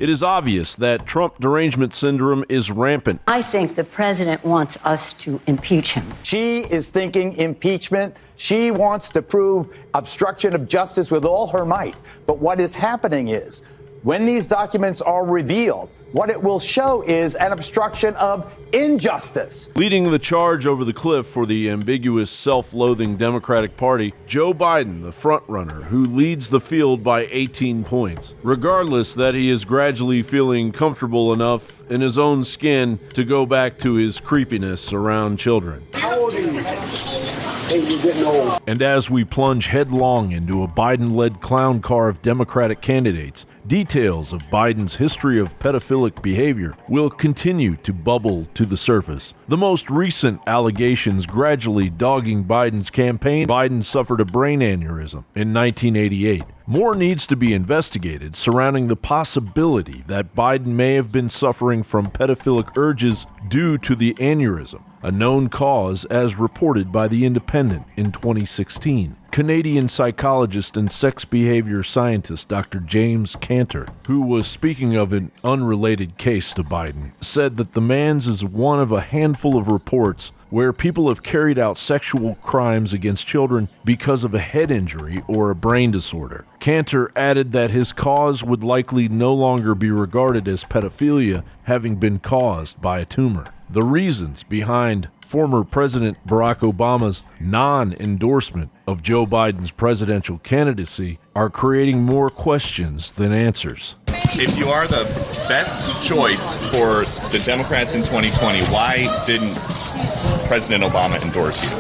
It is obvious that Trump derangement syndrome is rampant. I think the president wants us to impeach him. She is thinking impeachment. She wants to prove obstruction of justice with all her might. But what is happening is, when these documents are revealed, what it will show is an obstruction of injustice. Leading the charge over the cliff for the ambiguous, self-loathing Democratic Party, Joe Biden, the frontrunner, who leads the field by 18 points, regardless that he is gradually feeling comfortable enough in his own skin to go back to his creepiness around children. How old are you? Hey, you're getting old. And as we plunge headlong into a Biden-led clown car of Democratic candidates, details of Biden's history of pedophilic behavior will continue to bubble to the surface. The most recent allegations gradually dogging Biden's campaign: Biden suffered a brain aneurysm in 1988. More needs to be investigated surrounding the possibility that Biden may have been suffering from pedophilic urges due to the aneurysm, a known cause as reported by The Independent in 2016. Canadian psychologist and sex behavior scientist Dr. James Cantor, who was speaking of an unrelated case to Biden, said that the man's is one of a handful of reports where people have carried out sexual crimes against children because of a head injury or a brain disorder. Cantor added that his cause would likely no longer be regarded as pedophilia, having been caused by a tumor. The reasons behind former President Barack Obama's non-endorsement of Joe Biden's presidential candidacy are creating more questions than answers. If you are the best choice for the Democrats in 2020, why didn't President Obama endorse you?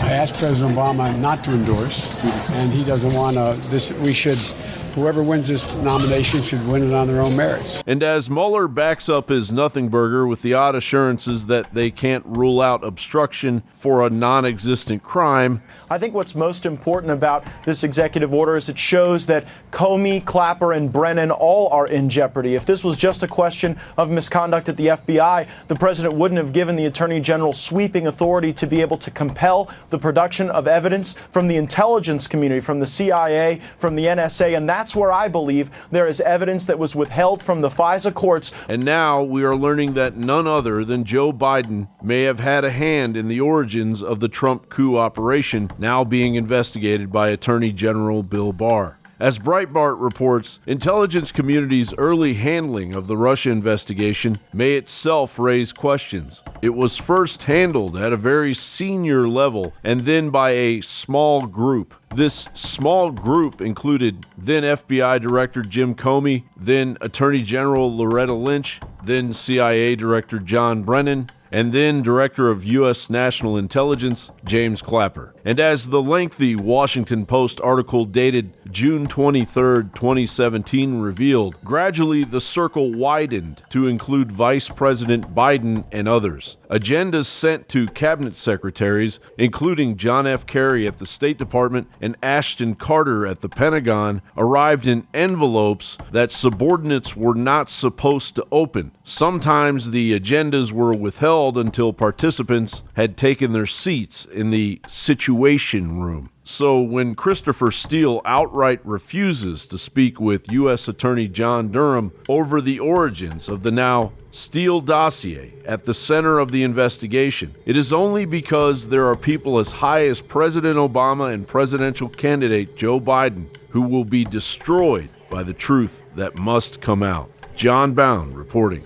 I asked President Obama not to endorse, and he doesn't want to. Whoever wins this nomination should win it on their own merits. And as Mueller backs up his nothing burger with the odd assurances that they can't rule out obstruction for a non-existent crime, I think what's most important about this executive order is it shows that Comey, Clapper, and Brennan all are in jeopardy. If this was just a question of misconduct at the FBI, the president wouldn't have given the Attorney General sweeping authority to be able to compel the production of evidence from the intelligence community, from the CIA, from the NSA, and that's where I believe there is evidence that was withheld from the FISA courts. And now we are learning that none other than Joe Biden may have had a hand in the origins of the Trump coup operation, now being investigated by Attorney General Bill Barr. As Breitbart reports, intelligence community's early handling of the Russia investigation may itself raise questions. It was first handled at a very senior level and then by a small group. This small group included then FBI Director Jim Comey, then Attorney General Loretta Lynch, then CIA Director John Brennan, and then Director of U.S. National Intelligence, James Clapper. And as the lengthy Washington Post article dated June 23, 2017 revealed, gradually the circle widened to include Vice President Biden and others. Agendas sent to cabinet secretaries, including John F. Kerry at the State Department and Ashton Carter at the Pentagon, arrived in envelopes that subordinates were not supposed to open. Sometimes the agendas were withheld until participants had taken their seats in the Situation Room. So when Christopher Steele outright refuses to speak with U.S. Attorney John Durham over the origins of the now Steele dossier at the center of the investigation, it is only because there are people as high as President Obama and presidential candidate Joe Biden who will be destroyed by the truth that must come out. John Bowne reporting.